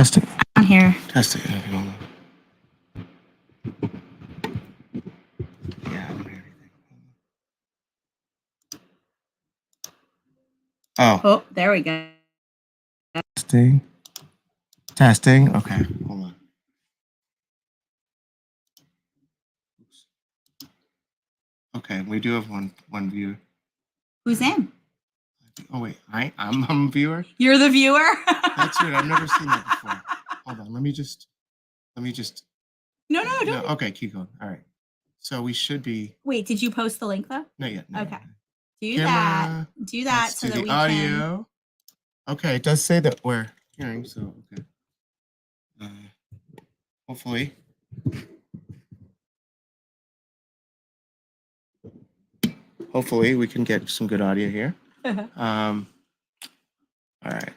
Testing. I'm here. Testing. Okay, hold on. Yeah, I don't hear anything. Oh, there we go. Testing. Testing. Okay, hold on. Oops. Okay, we do have one viewer. Who's in? Oh wait, I'm a viewer. You're the viewer. That's weird. I've never seen that before. Hold on. Let me just. No, don't. Okay, keep going. All right. So we should be. Wait, did you post the link though? Not yet. Okay. Yet. Do that. Do that Let's so do that the we audio. Can. Okay, it does say that we're hearing. So okay. Hopefully. Hopefully we can get some good audio here. All right.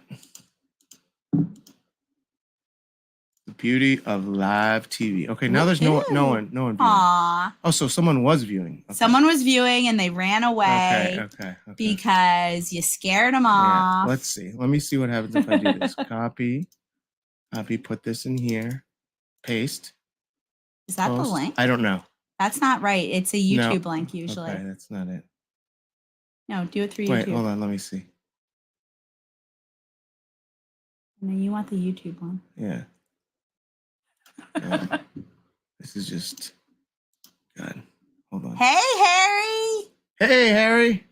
The beauty of live TV. Okay, now there's no one viewing. Aww. Oh, so someone was viewing. Okay. Someone was viewing and they ran away. Okay. Because you scared them off. Yeah, let's see. Let me see what happens if I do this. Copy, put this in here. Paste. Is that post. the link? I don't know. That's not right. It's a YouTube link usually. Okay, that's not it. No, do it through YouTube. Wait, hold on. Let me see. No, you want the YouTube one. Yeah. This is just God. Hold on. Hey, Harry. Hey, Harry.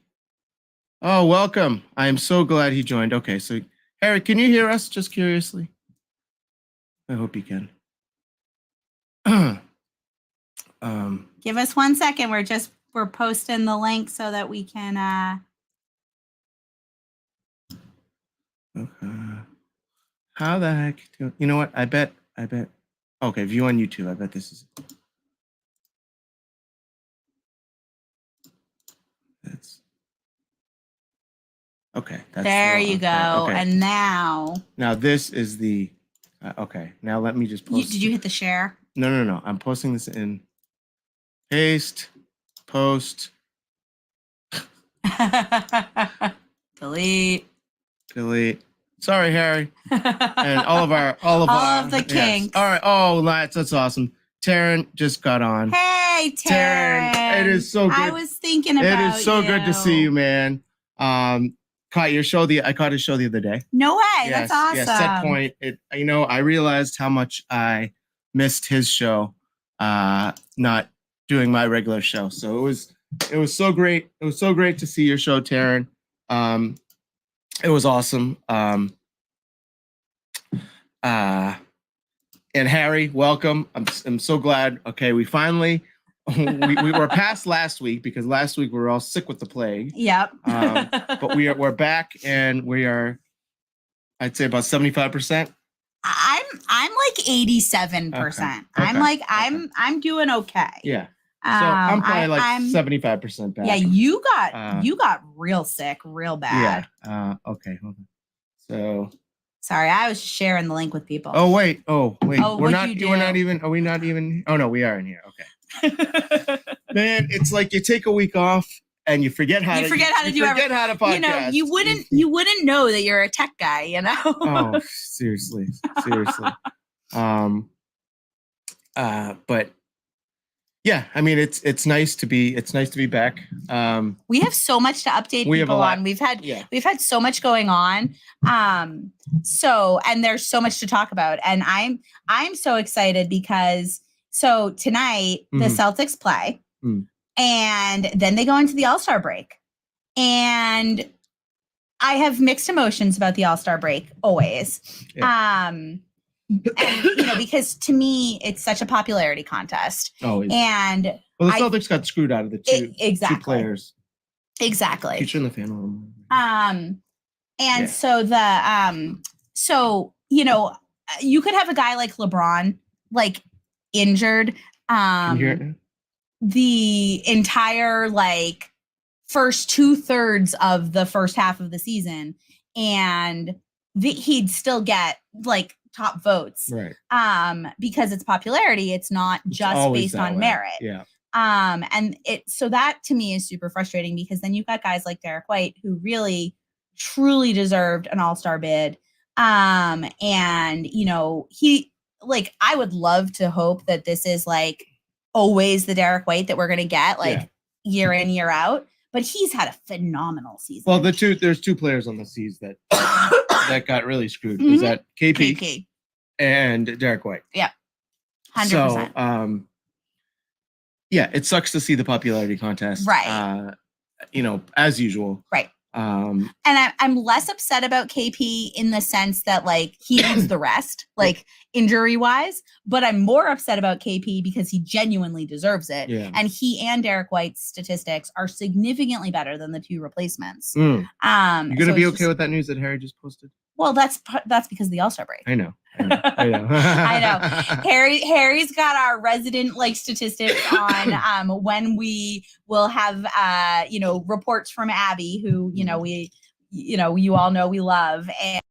Oh, welcome. I am so glad he joined. Okay, so Harry, can you hear us? Just curiously. I hope you can. Give us 1 second. We're posting the link so that we can. Okay. How the heck? You know what? I bet. Okay, view on YouTube. I bet this is. That's. Okay. That's there you go. Okay. And now. Now this is the. Okay. Now let me just post. Did you hit the share? No. I'm posting this in. Paste. Post. Delete. Sorry, Harry. And all of the kinks. Yes. All right. Oh, that's awesome. Taryn just got on. Hey, Taryn. It is so good. I was thinking about you. It is so good to see you, man. Caught your show I caught his show the other day. No way. Yes, that's awesome. Yeah, Set Point. I realized how much I missed his show, not doing my regular show. So it was so great. It was so great to see your show, Taryn. It was awesome. And Harry, welcome. I'm so glad. Okay, we finally we were past last week because last week we were all sick with the plague. Yep. But we're back and we are, I'd say about 75%. I'm like 87%. Okay. I'm doing okay. Yeah. So I'm probably 75% back. Yeah, you got real sick, real bad. Yeah. Okay, hold on. So sorry, I was sharing the link with people. Oh wait. We're not even. Are we not even? Oh no, we are in here. Okay. Man, it's like you take a week off and you forget how to podcast. You wouldn't know that you're a tech guy, Oh, seriously. But yeah, I mean it's nice to be back. We have so much to update people on. We've had so much going on. And there's so much to talk about. And I'm so excited because tonight the Celtics play and then they go into the All-Star break. And I have mixed emotions about the All-Star break always. Yeah. And, because to me, it's such a popularity contest. Oh, and the Celtics got screwed out of the two players. Exactly. Keep turning the fan on. So you could have a guy like LeBron, like injured. Can you hear it now? The entire first 2/3 of the first half of the season, and he'd still get top votes, right? Because it's popularity. It's not just based on merit. Yeah. So that to me is super frustrating because then you've got guys like Derek White who really, truly deserved an All-Star bid. And I would love to hope that this is like always the Derek White that we're gonna get year in, year out. But he's had a phenomenal season. Well, there's two players on the Seas that that got really screwed. Mm-hmm. Is that KP and Derek White? Yeah, 100%. So, yeah, it sucks to see the popularity contest, right? As usual, right. And I'm less upset about KP in the sense that like he needs the rest, like injury wise, but I'm more upset about KP because he genuinely deserves it. Yeah. And he and Derek White's statistics are significantly better than the two replacements. You're gonna be okay with that news that Harry just posted? Well, that's because of the All-Star break. I know. I know. Harry's got our resident statistics on when we will have reports from Abby, who we you all know we love. And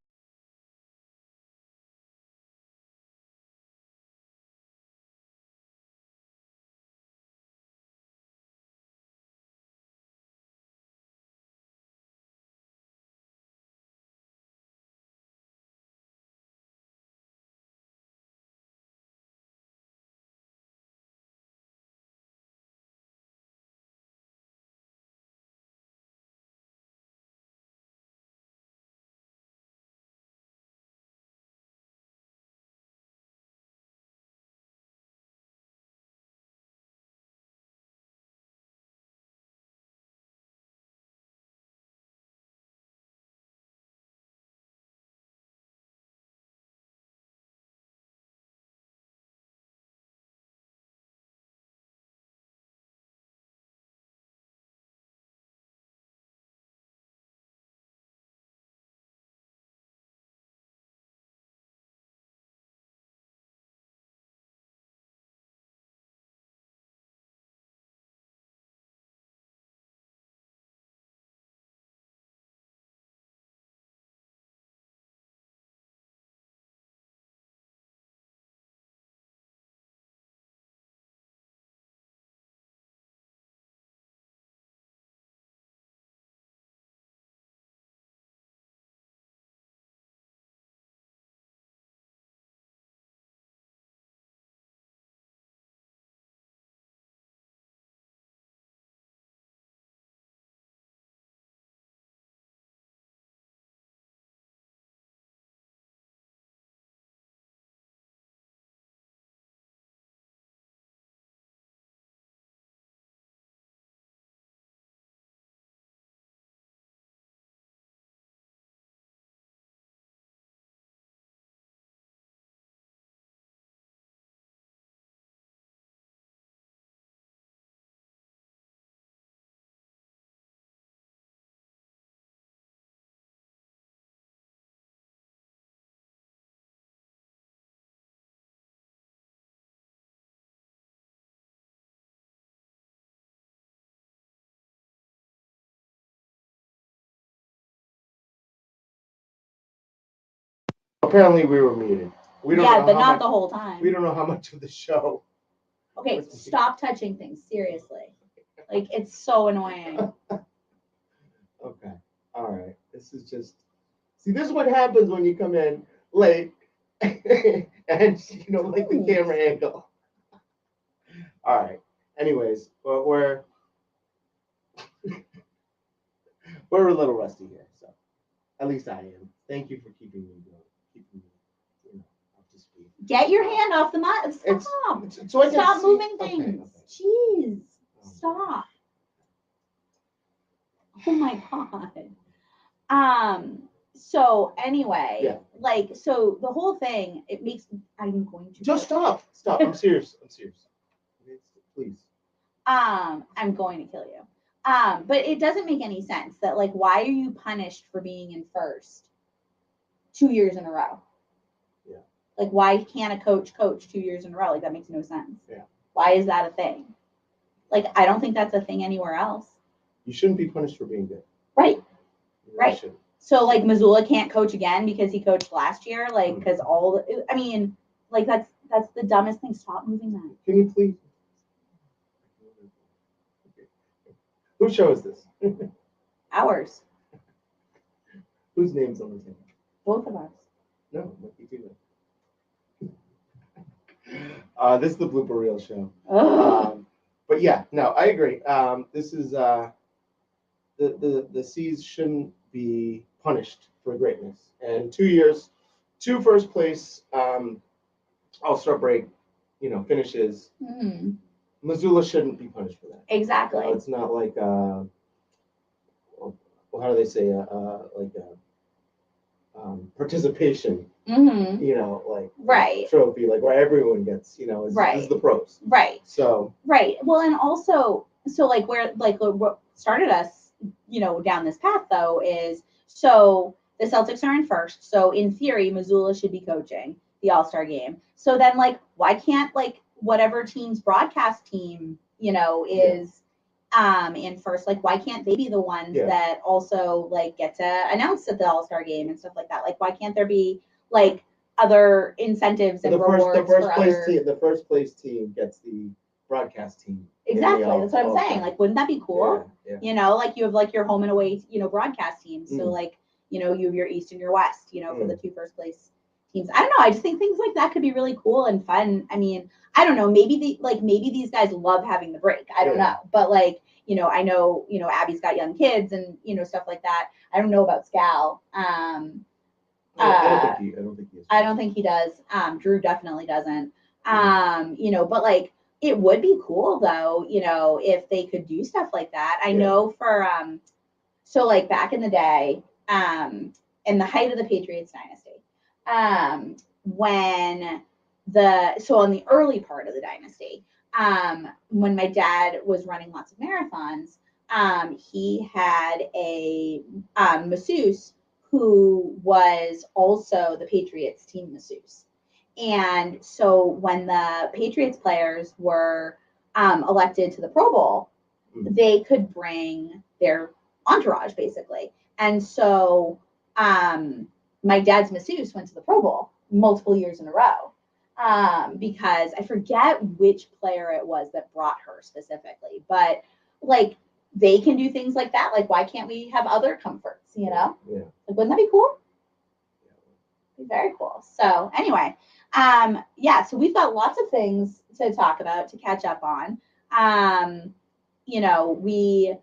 apparently we were muted. We don't know but not the whole time. We don't know how much of the show. Okay, stop touching things. Seriously. It's so annoying. Okay. All right. This is just. See, this is what happens when you come in late and the camera angle. All right. Anyways, we're a little rusty here, so at least I am. Thank you for keeping me up to speed. Get your hand off the mat. Stop. Stop moving things. Okay. Jeez. Stop. Oh my God. So anyway, so the whole thing, it makes I'm going to just stop. I'm serious. Please. I'm going to kill you. But it doesn't make any sense that why are you punished for being in first 2 years in a row? Yeah. Why can't a coach 2 years in a row? That makes no sense. Yeah. Why is that a thing? I don't think that's a thing anywhere else. You shouldn't be punished for being good. Right. Right. Shouldn't. So Missoula can't coach again because he coached last year, because that's the dumbest thing. Stop moving that. Can you please? Whose show is this? Ours. Whose name's on the table? Both of us. No, Mickey too. This is the blooper reel show. But yeah, no, I agree. This is the C's shouldn't be punished for greatness. And 2 years, 2 first place All-Star break, finishes. Mm-hmm. Missoula shouldn't be punished for that. Exactly. It's not like well, how do they say participation. Mm-hmm. Like trophy, like where everyone gets, is the pros. Right. So Well, and also, so like what started us, down this path though is so the Celtics are in first. So in theory, Missoula should be coaching the All-Star game. So then why can't whatever team's broadcast team, is in first, why can't they be the ones that also get to announce at the All-Star game and stuff like that? Why can't there be other incentives and rewards the first place team gets the broadcast team. Exactly. That's what I'm saying. Wouldn't that be cool? Yeah. You have your home and away, broadcast teams. So you have your East and your West, for the 2 first place teams. I don't know. I just think things like that could be really cool and fun. I mean, I don't know. Maybe maybe these guys love having the break. I don't know. But I know, Abby's got young kids and, stuff like that. I don't know about Scal. I don't think he is. I don't think he does. Drew definitely doesn't. But it would be cool though, if they could do stuff like that. I know for so back in the day, in the height of the Patriots dynasty, when on the early part of the dynasty, when my dad was running lots of marathons, he had a masseuse who was also the Patriots team masseuse. And so when the Patriots players were elected to the Pro Bowl, they could bring their entourage basically. And so my dad's masseuse went to the Pro Bowl multiple years in a row because I forget which player it was that brought her specifically, but they can do things like that. Why can't we have other comforts, Yeah. Wouldn't that be cool? Be very cool. So anyway, so we've got lots of things to talk about, to catch up on. We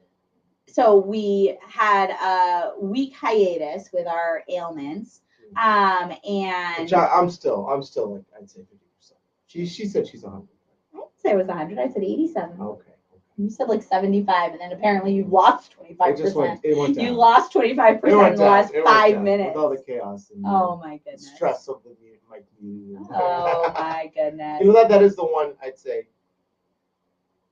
had a week hiatus with our ailments. And which I'm still I'd say 50%. She said she's 100. I didn't say it was 100. I said 87. Okay. You said 75, and then apparently you lost 25%. It went down. You lost 25% in the last 5 minutes. With all the chaos and my goodness. Stress of my community. Oh my goodness. That is the one I'd say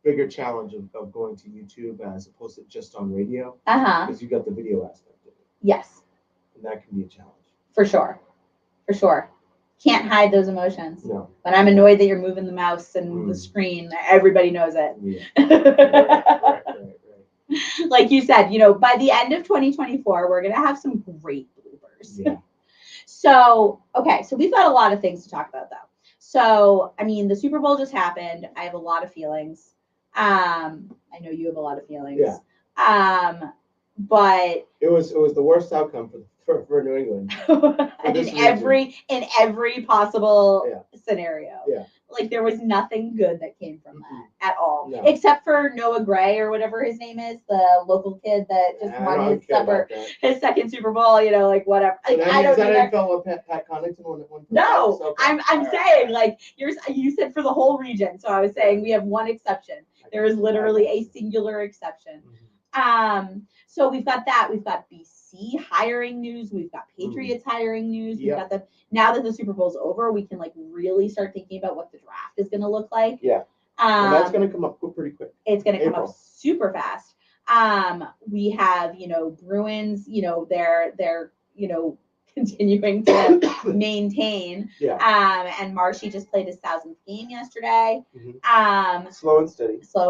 bigger challenge of going to YouTube as opposed to just on radio. Because you got the video aspect of it. Yes. And that can be a challenge. For sure. Can't hide those emotions. No. When I'm annoyed that you're moving the mouse and the screen, everybody knows it. Yeah. Right. Like you said, by the end of 2024, we're going to have some great bloopers. Yeah. So we've got a lot of things to talk about though. So, I mean, the Super Bowl just happened. I have a lot of feelings. I know you have a lot of feelings. Yeah. But it was the worst outcome for New England. And in every possible scenario. Yeah. There was nothing good that came from that at all. No. Except for Noah Gray or whatever his name is, the local kid that just won his second Super Bowl, whatever. I don't know. Pat Connaughton won. No, so I'm saying you said for the whole region. So I was saying we have one exception. There is literally a singular exception. So we've got that. We've got BC hiring news. We've got Patriots hiring news. We've got now that the Super Bowl's over, we can really start thinking about what the draft is going to look like. Yeah. And that's going to come up pretty quick. It's going to come up super fast. We have, Bruins, they're continuing to maintain. Yeah. And Marshy just played his 1,000th game yesterday. Mm-hmm. Slow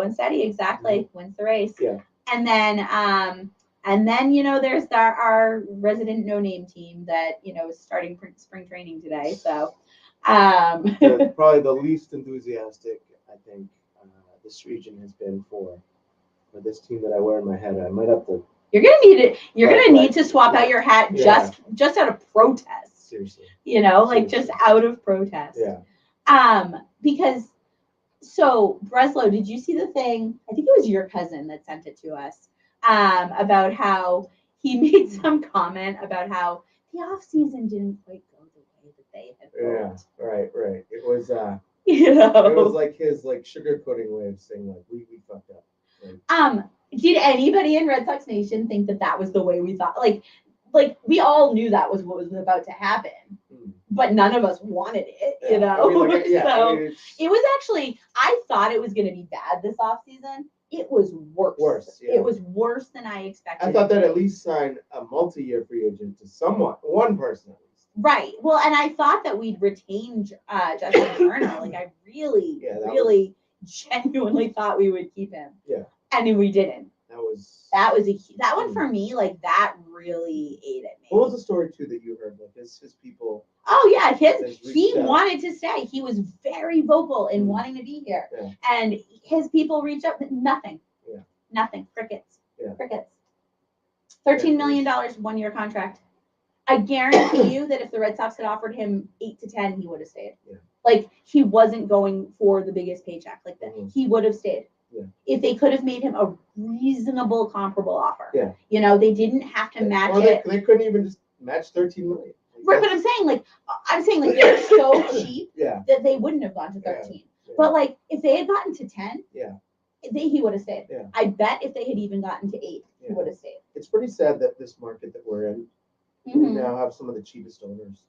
and steady. Exactly. Mm-hmm. Wins the race. Yeah. And then there's our resident no-name team that is starting spring training today. So probably the least enthusiastic I think this region has been for this team that I wear in my head. I might have to. You're gonna need it. You're gonna need to swap out your hat just out of protest. Seriously. You know, like just out of protest. Yeah. Because so Breslow, did you see the thing? I think it was your cousin that sent it to us. About how he made some comment about how the off season didn't quite go the way that they had hoped. Yeah, right. It was you know, it was like his sugarcoating way of saying we fucked up. Like, did anybody in Red Sox Nation think that was the way we thought? Like we all knew that was what was about to happen, but none of us wanted it, you know? I mean, so it was actually, I thought it was going to be bad this offseason. It was worse. Yeah. It was worse than I expected. I thought that at least sign a multi-year free agent to one person at least. Right. Well, and I thought that we'd retain Justin Turner. Like I really genuinely thought we would keep him. Yeah. And we didn't. That one for me, like that really ate at me. What was the story too that you heard? Like his people. Oh yeah, he wanted to stay. He was very vocal in wanting to be here, and his people reached out. Nothing. Yeah. Nothing. Crickets. Yeah. Crickets. $13 million 1-year contract. I guarantee you that if the Red Sox had offered him 8 to 10, he would have stayed. Yeah. Like he wasn't going for the biggest paycheck like that. He would have stayed. Yeah. If they could have made him a reasonable comparable offer. Yeah. You know, they didn't have to match it. They couldn't even just match 13 million. Right, but I'm saying like they're so cheap that they wouldn't have gone to 13. Yeah. But like if they had gotten to 10, he would have stayed. Yeah. I bet if they had even gotten to 8, he would have stayed. It's pretty sad that this market that we're in, we now have some of the cheapest owners.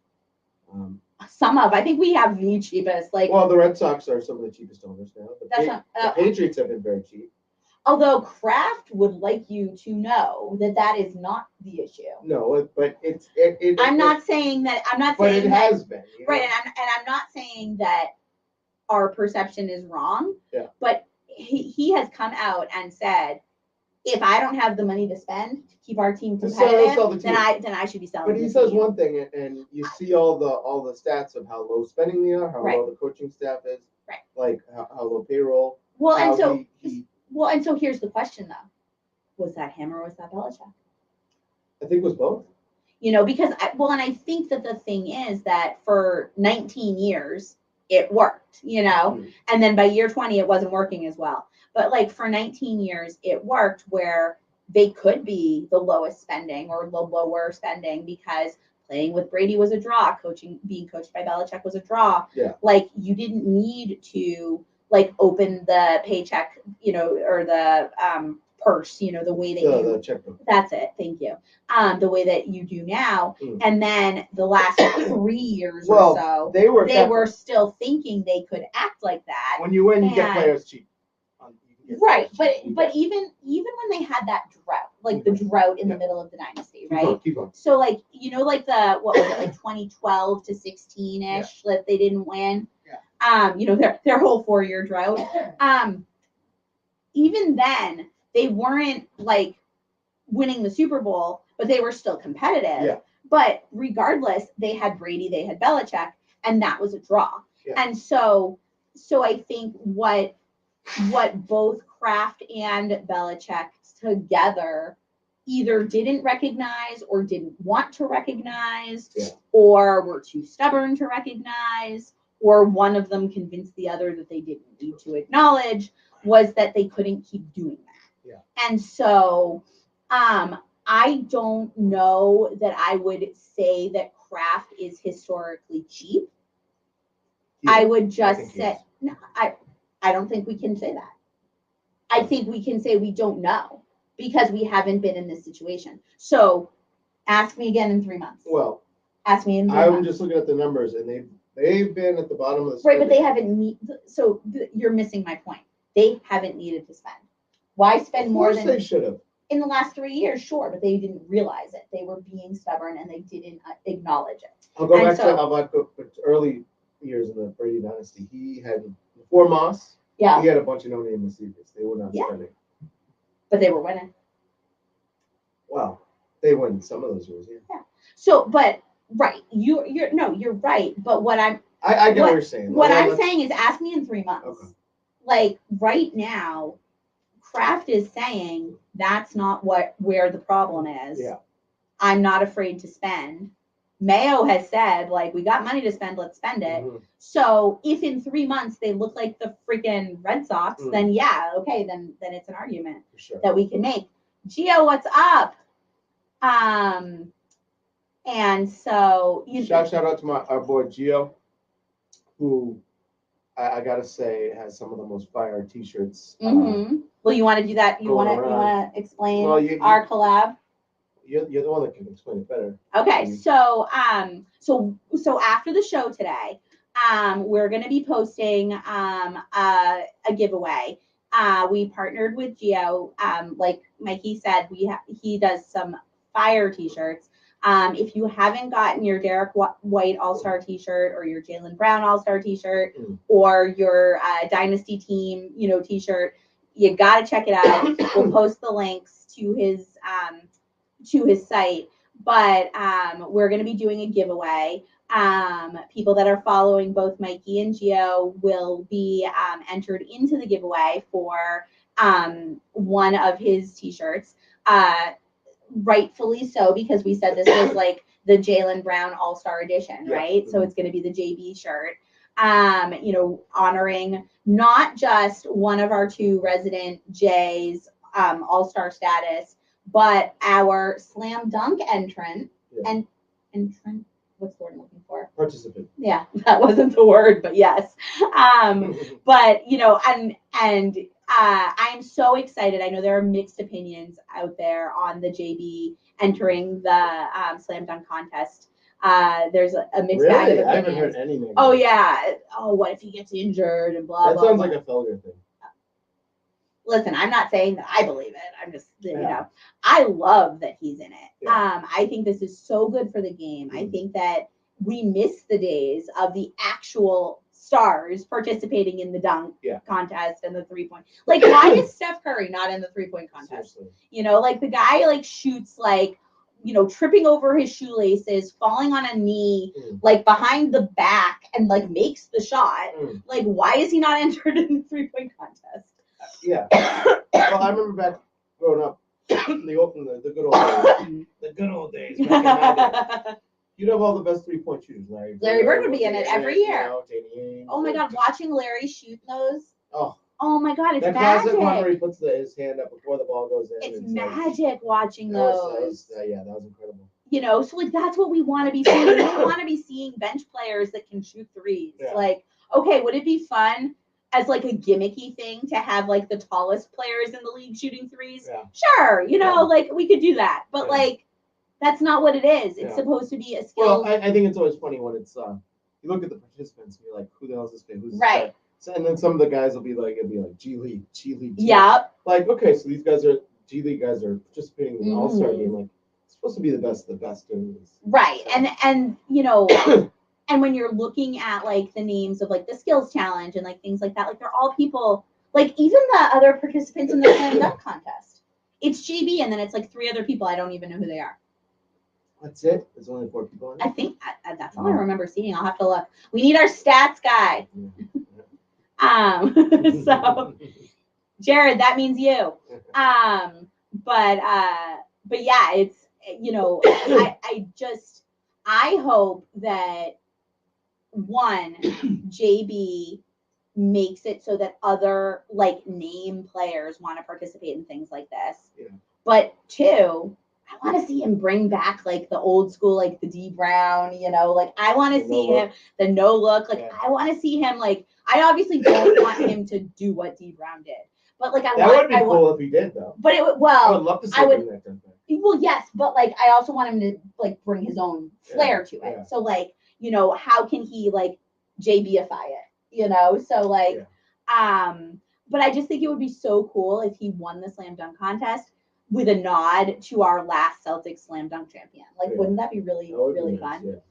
I think we have the cheapest. Well, the Red Sox are some of the cheapest owners now. The Patriots have been very cheap. Although Kraft would like you to know that is not the issue. No, but I'm not saying that. But it has been right, and I'm not saying that our perception is wrong. Yeah. But he has come out and said, if I don't have the money to spend to keep our team competitive, then I should be selling. But he says one thing, and you see all the stats of how low spending they are, how low the coaching staff is, right? Like how low payroll. Well, and so here's the question though: was that him or was that Belichick? I think it was both. You know, because and I think that the thing is that for 19 years it worked, you know, and then by year 20 it wasn't working as well. But like for 19 years, it worked where they could be the lowest spending or the lower spending because playing with Brady was a draw. Being coached by Belichick was a draw. Yeah. Like you didn't need to like open the paycheck, you know, or the purse, you know, the way that the checkbook. That's it. Thank you. The way that you do now. And then the last 3 years or so, they were still thinking they could act like that. When you win, you get players cheap. Right, but even when they had that drought, like the drought in the middle of the dynasty, right? Keep going. So like like what was it, like 2012 to 16ish that they didn't win. Yeah. You know their whole 4-year drought. Even then they weren't like winning the Super Bowl, but they were still competitive. Yeah. But regardless, they had Brady, they had Belichick, and that was a draw. Yeah. And so I think what both Kraft and Belichick together either didn't recognize or didn't want to recognize or were too stubborn to recognize, or one of them convinced the other that they didn't need to acknowledge, was that they couldn't keep doing that. Yeah. And so I don't know that I would say that Kraft is historically cheap. I would just say, no, I don't think we can say that. I think we can say we don't know because we haven't been in this situation. So ask me again in 3 months. Well, ask me in 3 months. I'm just looking at the numbers and they've been at the bottom of the right, but they haven't so you're missing my point. They haven't needed to spend. Why spend more than they should have? In the last 3 years, sure, but they didn't realize it. They were being stubborn and they didn't acknowledge it. I'll go back to early years in the Brady dynasty. He had before Moss. Yeah. He had a bunch of no-name receivers. They were not spending. But they were winning. Well, they win some of those years, yeah. So, but right, you're right. But what I get what you're saying. What I'm saying is, ask me in 3 months. Okay. Like right now, Kraft is saying that's not where the problem is. Yeah. I'm not afraid to spend. Mayo has said, like, we got money to spend, let's spend it. Mm-hmm. So if in 3 months they look like the freaking Red Sox, then yeah, okay, then it's an argument that we can make. Gio, what's up? And so shout out to our boy Gio, who I gotta say has some of the most fire T-shirts. Well, you want to do that? You want to explain our collab? You're the one that can explain it better. Okay, so after the show today, we're gonna be posting a giveaway. We partnered with Gio. Like Mikey said, he does some fire T-shirts. If you haven't gotten your Derek White All-Star T-shirt or your Jaylen Brown All-Star T-shirt or your Dynasty Team, T-shirt, you gotta check it out. We'll post the links to his site, but we're going to be doing a giveaway. People that are following both Mikey and Gio will be entered into the giveaway for one of his T-shirts. Rightfully so, because we said this was like the Jaylen Brown All-Star Edition, right? So it's going to be the JB shirt. Honoring not just one of our 2 resident Jays All-Star status, but our slam dunk entrant entrant. What's the word I'm looking for? Participant. Yeah, that wasn't the word, but yes. But I'm so excited. I know there are mixed opinions out there on the JB entering the slam dunk contest. There's a mixed bag of opinions. I haven't heard anything. Oh yeah. Oh, what if he gets injured and blah blah. That sounds like a Felger thing. Listen, I'm not saying that I believe it. I'm just, I love that he's in it. Yeah. I think this is so good for the game. I think that we miss the days of the actual stars participating in the dunk contest and the 3-point. Like, why is Steph Curry not in the 3-point contest? Seriously. Like the guy shoots tripping over his shoelaces, falling on a knee, behind the back, and makes the shot. Like, why is he not entered in the 3-point contest? Yeah. Well, I remember back growing up, the good old days. The good old days. Back in my day. You'd have all the best 3-point shooters. Larry Bird would be in it every year. Oh my God, watching Larry shoot those. Oh my God, it's that magic. classic one where he puts his hand up before the ball goes in. It's magic watching those. That was incredible. So that's what we want to be seeing. We want to be seeing bench players that can shoot threes. Yeah. Okay, would it be fun as a gimmicky thing to have the tallest players in the league shooting threes? Yeah. Sure, we could do that, but that's not what it is. It's supposed to be a skill. Well, I think it's always funny when it's you look at the participants and you're like, who the hell is this guy? Who's this guy? So, and then some of the guys will be it'll be G League. Yep. Okay, so these guys are G League guys are participating in the All-Star game. It's supposed to be the best doing this. Right, so. and and when you're looking at the names of the skills challenge and things like that, they're all people even the other participants in the slam dunk contest. It's JB and then it's 3 other people. I don't even know who they are. That's it? There's only 4 people in it? I think that's all I remember seeing. I'll have to look. We need our stats guy. So Jared, that means you. But yeah, it's I hope that JB makes it so that other name players want to participate in things like this. Yeah. But 2, I want to see him bring back the old school, the D Brown, I want to see him, the no look. I want to see him, I obviously don't want him to do what D Brown did. But would be cool if he did, though. But I would love to see him bring that done back. Well, yes, but I also want him to bring his own flair to it. Yeah. So how can he JB-ify it? So but I just think it would be so cool if he won the slam dunk contest with a nod to our last Celtics slam dunk champion. Wouldn't that be really fun? Yeah.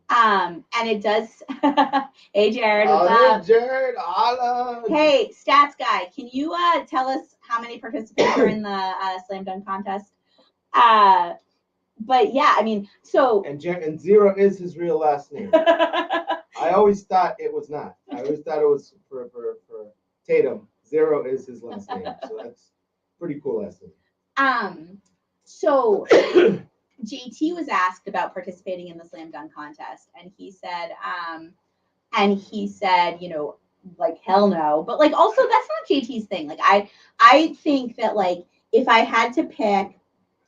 And it does. Hey, Jared, what's up? Jared, hey, stats guy, can you tell us how many participants are in the slam dunk contest? But yeah, I mean, so and 0 is his real last name. I always thought it was not. I always thought it was for Tatum. 0 is his last name, so that's pretty cool last name. So JT was asked about participating in the slam dunk contest, and he said, you know, like hell no. But like also that's not JT's thing. Like I think that like if I had to pick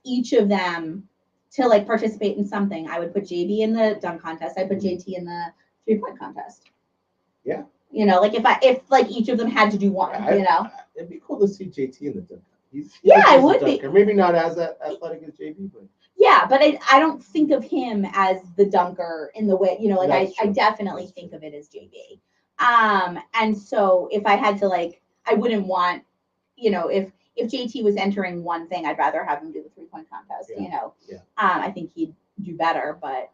each of them to like participate in something, I would put JB in the dunk contest. I'd put JT in the 3-point contest. Yeah. You know, like if like each of them had to do one, you know. It'd be cool to see JT in the dunk. It would be. Maybe not as athletic as JB, but yeah, but I don't think of him as the dunker in the way, you know, like I definitely think of it as JB. And so if I had to like, I wouldn't want, you know, if JT was entering one thing, I'd rather have him do the 3-point contest, you know. Yeah. I think he'd do better, but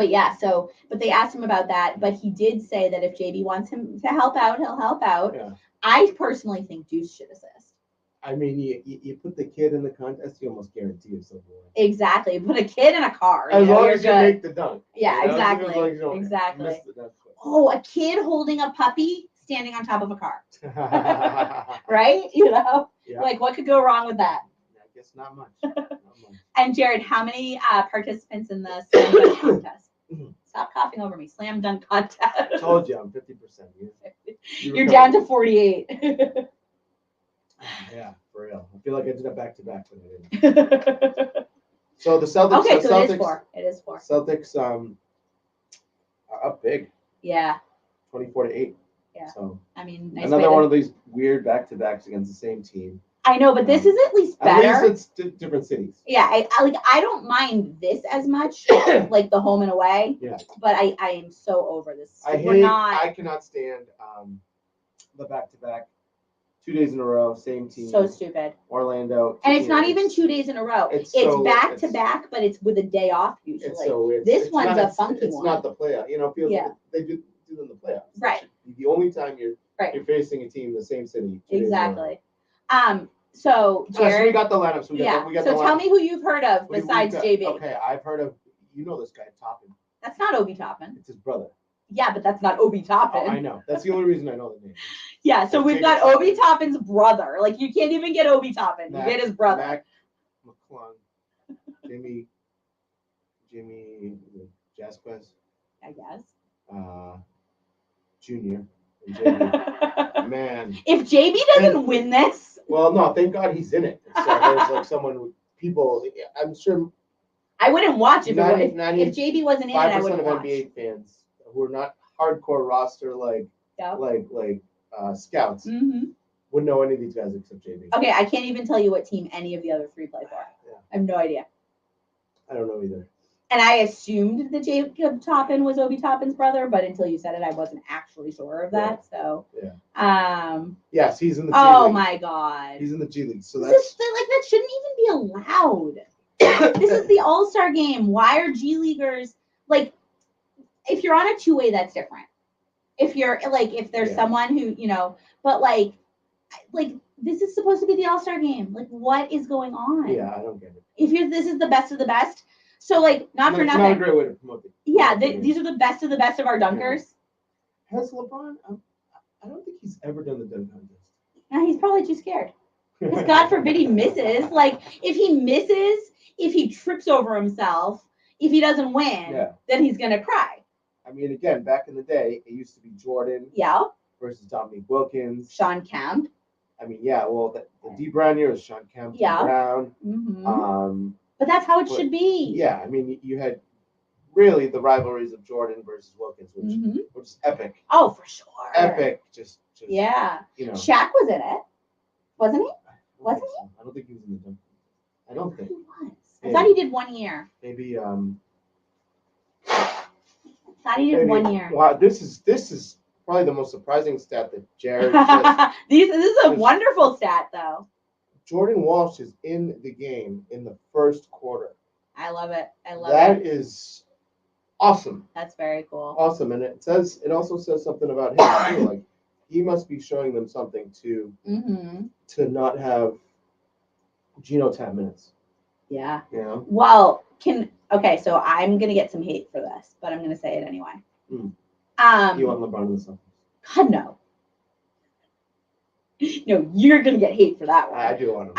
yeah, so but they asked him about that, but he did say that if JB wants him to help out, he'll help out. Yeah. I personally think Deuce should assist. I mean, you put the kid in the contest, you almost guarantee yourself a win. Exactly. Put a kid in a car. As long as you make the dunk. Yeah, you know? exactly. Exactly. Oh, a kid holding a puppy standing on top of a car. Right? You know? Yeah. Like, what could go wrong with that? I guess not much. And Jared, how many participants in the slam dunk contest? Stop coughing over me. Slam dunk contest. I told you, I'm 50%. You're down to 48. Yeah, for real. I feel like I did a back-to-back, but I didn't. So the Celtics. Okay, so Celtics, it is 4. It is 4. Celtics are up big. Yeah. 24-8. Yeah. So I mean, nice another one of these weird back-to-backs against the same team. I know, but this is at least better. At least it's different cities. Yeah, I don't mind this as much, like the home and away. Yeah. But I am so over this. I cannot stand the back-to-back. 2 days in a row, same team. So stupid. Orlando. And it's not even 2 days in a row. It's back to back, but it's with a day off usually. It's so weird. This one's a funky one. It's not the playoff. You know, it feels like they do in the playoffs. Right. The only time you're facing a team in the same city. Exactly. So Jared, so we got the lineups. We got so tell me who you've heard of besides JB. Okay, I've heard of this guy Toppin. That's not Obi Toppin. It's his brother. Yeah, but that's not Obi Toppin. Oh, I know. That's the only reason I know the name. Yeah, so we've got Obi Toppin's brother. Like, you can't even get Obi Toppin. You get his brother. Mac McClung. Jimmy Jasquez. I guess. Junior. And JB. Man. If JB doesn't win this. Well, no, thank God he's in it. So there's like someone, people, I'm sure. I wouldn't watch it. If JB wasn't in it, I wouldn't watch. 5% of NBA fans who are not hardcore roster like scouts wouldn't know any of these guys except JB. Okay, I can't even tell you what team any of the other 3 play for. Yeah. I have no idea. I don't know either. And I assumed that Jacob Toppin was Obi Toppin's brother, but until you said it, I wasn't actually sure of that. Yeah. So yes, he's in the G League. My God. He's in the G League. So that shouldn't even be allowed. This is the All-Star game. Why are G Leaguers like? If you're on a 2-way, that's different. If you're like, if there's someone who, you know, but like this is supposed to be the All-Star game. Like, what is going on? Yeah, I don't get it. This is the best of the best. So like, not for nothing. It's not a great way to promote it. Yeah, these are the best of our dunkers. Yeah. Has LeBron? I don't think he's ever done the dunk contest. No, he's probably too scared. Because God forbid he misses. Like, if he misses, if he trips over himself, if he doesn't win, then he's gonna cry. I mean, again, back in the day, it used to be Jordan versus Dominique Wilkins. Sean Kemp. I mean, the D Brown year was Sean Kemp, Brown. Mm-hmm. But that's how it should be. Yeah, I mean, you had really the rivalries of Jordan versus Wilkins, which was epic. Oh, for sure. Epic. Just yeah. You know. Shaq was in it, wasn't he? Wasn't he? I don't think he was in the dunk. I don't think. He was. I thought he did 1 year. Maybe. Thought he did 1 year. Wow, this is probably the most surprising stat that Jared. This is a wonderful stat, though. Jordan Walsh is in the game in the first quarter. I love it. That is awesome. That's very cool. Awesome, and it also says something about him too. Like, he must be showing them something to not have Geno 10 minutes. Yeah. You know? Well, so I'm gonna get some hate for this, but I'm gonna say it anyway. You want LeBron in the Celtics? God, no. No, you're gonna get hate for that one. I do want him.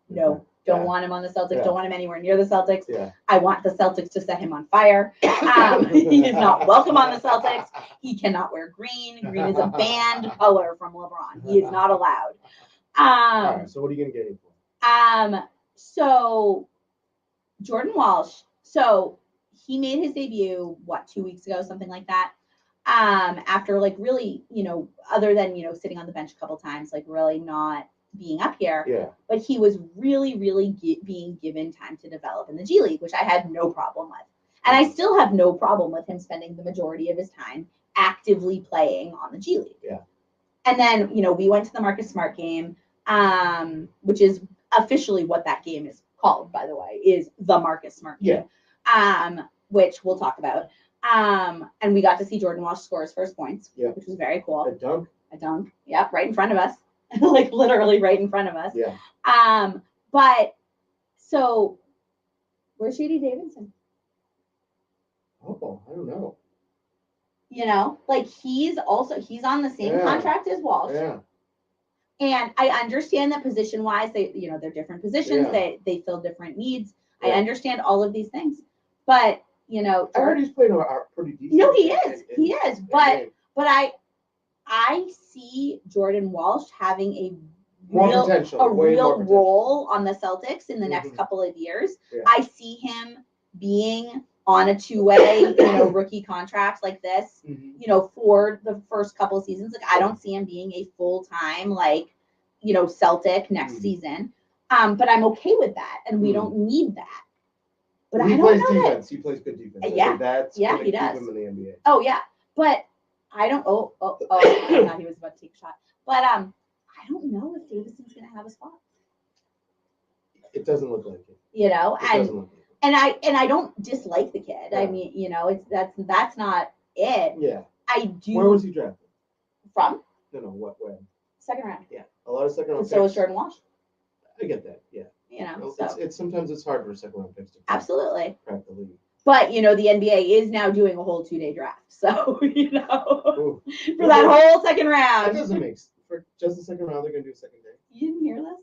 No. Don't want him on the Celtics. Yeah. Don't want him anywhere near the Celtics. Yeah. I want the Celtics to set him on fire. He is not welcome on the Celtics. He cannot wear green. Green is a banned color from LeBron. He is not allowed. All right. So what are you gonna get him for? So Jordan Walsh. So he made his debut 2 weeks ago, something like that. After like really, other than sitting on the bench a couple times, like really not being up here. Yeah. But he was really, really being given time to develop in the G League, which I had no problem with. And I still have no problem with him spending the majority of his time actively playing on the G League. Yeah. And then, we went to the Marcus Smart game, which is officially what that game is called, by the way, is the Marcus Smart game, which we'll talk about. And we got to see Jordan Walsh score his first points, which was very cool. A dunk. Yep, right in front of us. Like literally right in front of us. Yeah. But so where's J.D. Davidson? Oh, I don't know. Like he's on the same contract as Walsh. Yeah. And I understand that position wise, they're different positions. Yeah. They fill different needs. Yeah. I understand all of these things. But I heard he's played pretty decent. No, he is. But I see Jordan Walsh having a real role on the Celtics in the next couple of years. Yeah. I see him being on a two-way, rookie contract like this, for the first couple of seasons. Like I don't see him being a full-time, Celtic next season. But I'm okay with that, and we don't need that. But he plays defense. He plays good defense. Yeah. That's he keep does. him in the NBA. Oh yeah, but I don't. Oh! I thought he was about to take a shot. But I don't know if Davidson's going to have a spot. It doesn't look like it. And I don't dislike the kid. Yeah. I mean, that's not it. Yeah. I do. Where was he drafted? From? No. What? Where? Second round. Yeah. A lot of second round. So was Jordan Walsh. I get that. Yeah. It's sometimes it's hard for second round picks to crack the league. But the NBA is now doing a whole 2-day draft. So for that whole second round. That doesn't make sense. For just the second round, they're gonna do a second day. You didn't hear this?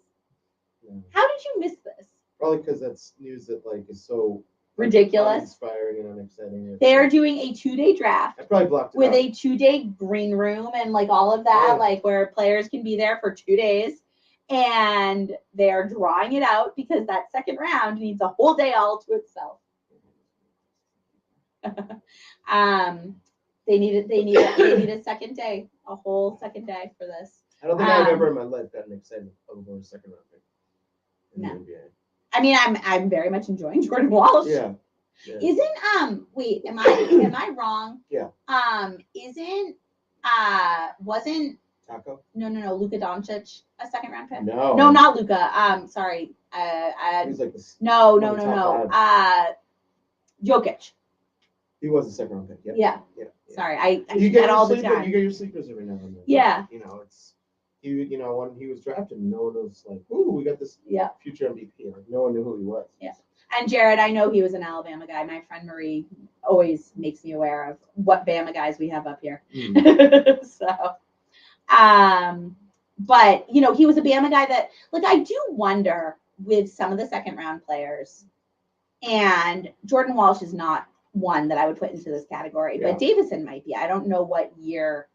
No. How did you miss this? Probably because that's news that is so ridiculous, inspiring, and unexciting. They are doing a 2-day draft. I probably blocked it with out. a 2-day green room and all of that, where players can be there for 2 days. And they're drawing it out because that second round needs a whole day all to itself. They need a second day, a whole second day for this. I don't think I've ever in my life gotten excited over a second round pick in the NBA. I mean, I'm very much enjoying Jordan Walsh. Yeah. Isn't wait, am I wrong? Yeah. Wasn't Taco? No, Luka Doncic a second round pick? No, not Luka. Sorry. He's like this. No. Jokic. He was a second round pick. Yeah. Sorry, I you get all the time. You get your sleepers every now and then. Yeah. It's when he was drafted, no one was like, "Ooh, we got this future MVP." Like no one knew who he was. Yeah. And Jared, I know he was an Alabama guy. My friend Marie always makes me aware of what Bama guys we have up here. So, but he was a Bama guy that, I do wonder with some of the second round players, and Jordan Walsh is not one that I would put into this category, but Davison might be. I don't know what year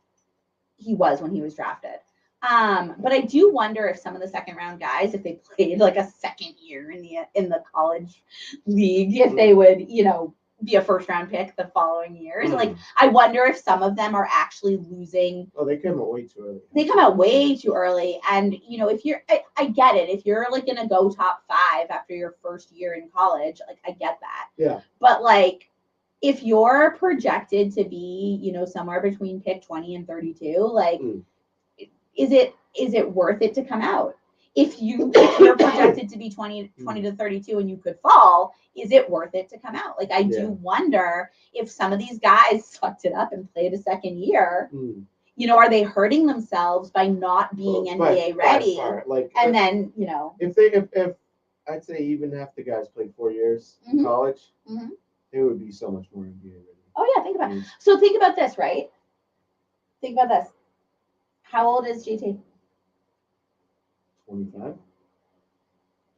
he was when he was drafted. But I do wonder if some of the second round guys, if they played a second year in the college league, if they would, be a first round pick the following years. I wonder if some of them are actually losing. Oh, they come out way too early. They come out way too early. And, if you're, I get it. If you're going to go top 5 after your first year in college, I get that. Yeah. But if you're projected to be, somewhere between pick 20 and 32, is it worth it to come out? If you're projected to be 20 to 32 and you could fall, is it worth it to come out? I do wonder if some of these guys sucked it up and played a second year. Are they hurting themselves by not being NBA ready? Then, if I'd say even half the guys played 4 years in college, they would be so much more NBA ready. Oh yeah, think about it. So think about this, right? Think about this. How old is JT? 25?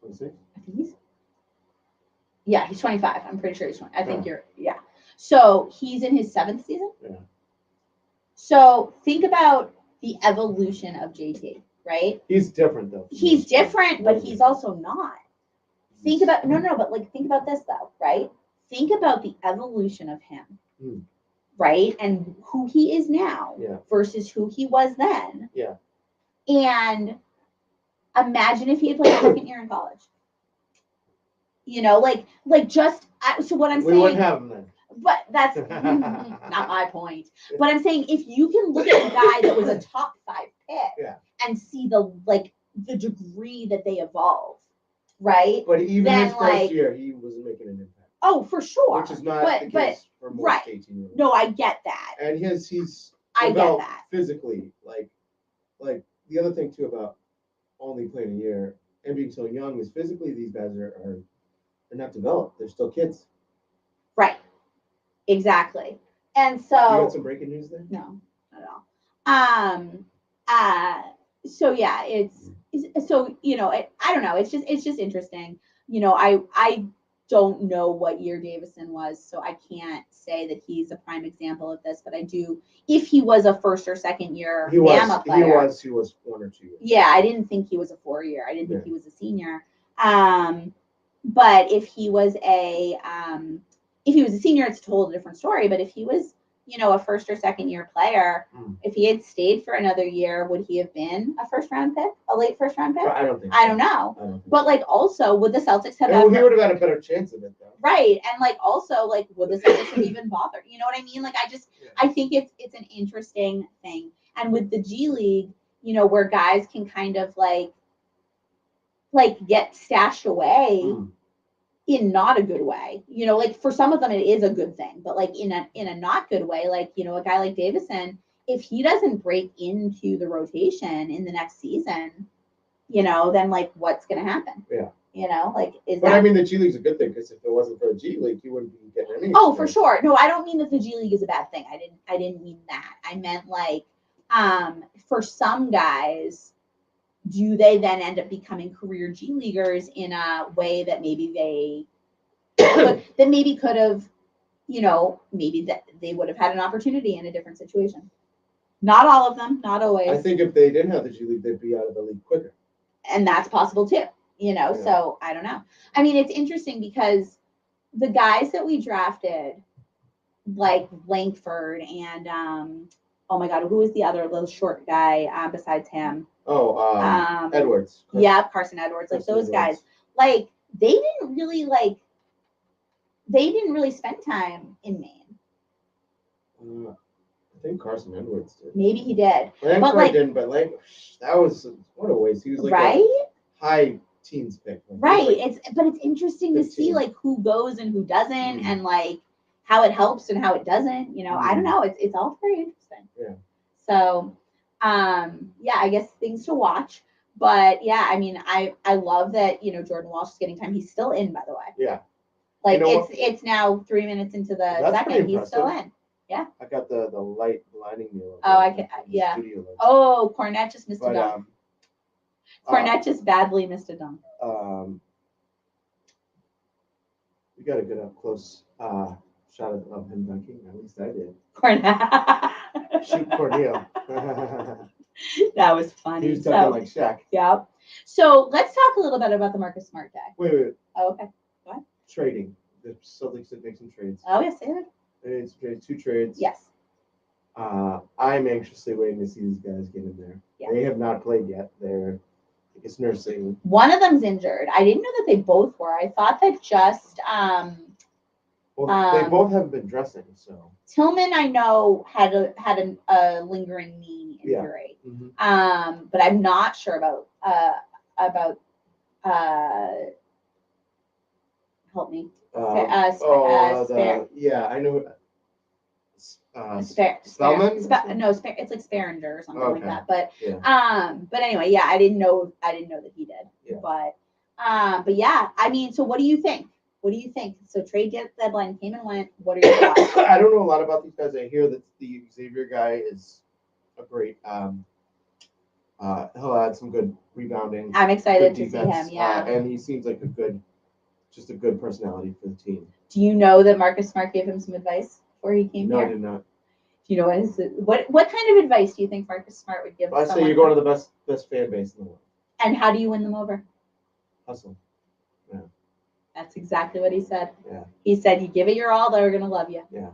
26? I think he's 25. I'm pretty sure he's 20. I think So he's in his 7th season. Yeah. So think about the evolution of JT, right? He's different though. He's different, but he's also not. Think about but like think about this though, right? Think about the evolution of him, right? And who he is now versus who he was then. Yeah. And imagine if he had played a second year in college. You know, so what I'm saying. We wouldn't have him then. But that's not my point. But I'm saying if you can look at a guy that was a top 5 pick and see the degree that they evolve, right? But even then, his first year, he wasn't making an impact. Oh, for sure. Which is not the case for most 18-year-olds. No, I get that. And he's I get that. Physically, like the other thing too about only playing a year and being so young is physically these guys are they're not developed. They're still kids. Right. Exactly. And so you got some breaking news there? No, not at all. So yeah, it's so I don't know. It's just interesting. I don't know what year Davison was, so I can't say that he's a prime example of this. But I do. If he was a 1st or 2nd year Bama player, he was 1 or 2 years. Yeah, I didn't think he was a 4-year. I didn't think he was a senior. But if he was a senior, it's a totally different story. But if he was, a 1st or 2nd year player, if he had stayed for another year, would he have been a 1st round pick, a late 1st round pick? I don't think so. I don't know. But also, would the Celtics have he would have had a better chance of it though. Right. And also would the Celtics have even bothered? You know what I mean? I think it's an interesting thing. And with the G League, where guys can kind of get stashed away in not a good way, for some of them it is a good thing, but in a not good way, a guy like Davison, if he doesn't break into the rotation in the next season, then what's going to happen? Yeah. I mean, the G League's a good thing because if it wasn't for the G League, you wouldn't be getting any. Oh, for sure. No, I don't mean that the G League is a bad thing. I didn't mean that. I meant for some guys, do they then end up becoming career G Leaguers in a way that maybe could have, maybe that they would have had an opportunity in a different situation. Not all of them, not always. I think if they didn't have the G League, they'd be out of the league quicker. And that's possible too, so I don't know. I mean, it's interesting because the guys that we drafted, like Langford and, oh my God, who was the other little short guy besides him? Edwards. Carson Edwards. Those guys, they didn't really spend time in Maine. I think Carson Edwards did. Maybe he did. Langford didn't, but that was what a waste. He was a high teens pick. Right. It's interesting 15. To see who goes and who doesn't, and how it helps and how it doesn't. I don't know. It's all very interesting. Yeah. So, I guess things to watch. But yeah, I mean, I love that Jordan Walsh is getting time. He's still in, by the way. Yeah. It's now 3 minutes into the second. He's still in. Yeah. I got the light blinding me. Oh, I can. Yeah. Oh, Cornette just missed a dunk. Cornette just badly missed a dunk. We got a good up close shot of him dunking. At least I did. Cornette. Shoot Corneo. That was funny. He was dunking like Shaq. Yeah. So let's talk a little bit about the Marcus Smart guy. Wait. Oh, okay. What? Trading. The Celtics did make some trades. Oh, yes, they did. They made some trades, 2 trades. Yes. I'm anxiously waiting to see these guys get in there. Yeah. They have not played yet. They're, I guess, nursing. One of them's injured. I didn't know that they both were. I thought that just they both haven't been dressing. So Tillman, I know, had a lingering knee injury. Yeah. Mm-hmm. But I'm not sure about help me. Yeah, I know. Spellman? It's like Sparinger or something like that. But anyway, yeah, I didn't know that he did. Yeah. But yeah, I mean, so what do you think? So trade deadline came and went. What are your thoughts? I don't know a lot about these guys. I hear that the Xavier guy is a great He'll add some good rebounding. I'm excited good to see defense, him. Yeah. and he seems like just a good personality for the team. Do you know that Marcus Smart gave him some advice before he came No, here? I did not. Do you know what kind of advice do you think Marcus Smart would give? I say you're going to the best fan base in the world. And how do you win them over? Hustle. Yeah. That's exactly what he said. Yeah. He said, "You give it your all, they're gonna love you." Yeah.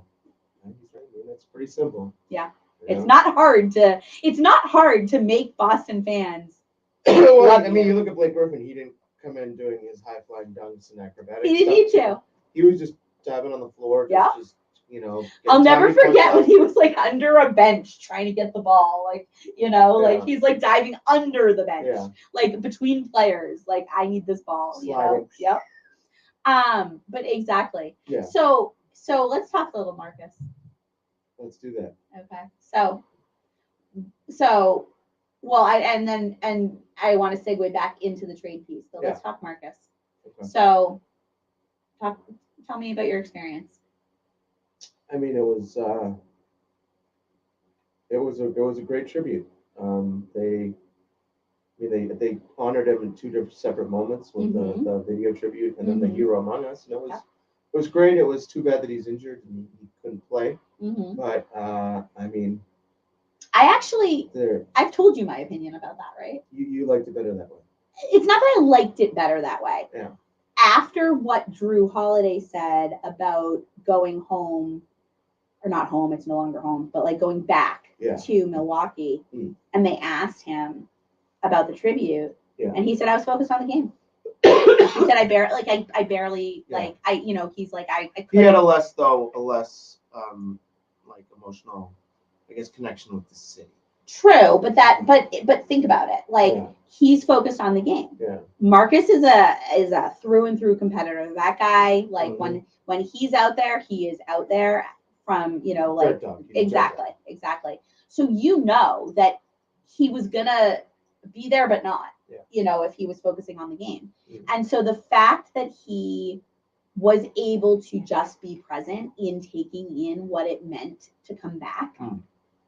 He's right. I mean, that's pretty simple. Yeah. You It's know? not hard to make Boston fans. Well, love I mean, you. you look at Blake Griffin. He didn't come in doing his high flying dunks and acrobatics. He didn't need to. He was just diving on the floor. Yeah. Just you know. I'll never timing forget when push-ups. he was like under a bench trying to get the ball. Like, like he's like diving under the bench, like between players. Like, I need this ball, Sliding. Yep. But exactly. Yeah. So let's talk a little Marcus. Let's do that. Okay. So well, I want to segue back into the trade piece. So let's talk Marcus. Okay. So tell me about your experience. I mean, it was a great tribute. They honored him in two separate moments with the video tribute and then the Hero Among Us. And it was great. It was too bad that he's injured and he couldn't play. But I mean, I've told you my opinion about that, right? You liked it better that way. It's not that I liked it better that way. Yeah. After what Drew Holiday said about going home, or not home, it's no longer home, but like going back to Milwaukee, and they asked him about the tribute, and he said, I was focused on the game. He said, I barely he's like, I he had a less like emotional, I guess, connection with the city. True, but think about it. Like, he's focused on the game. Yeah. Marcus is a through and through competitor. That guy, like when he's out there, he is out there from, like exactly. So that he was gonna be there but not, if he was focusing on the game. And so the fact that he was able to just be present in taking in what it meant to come back,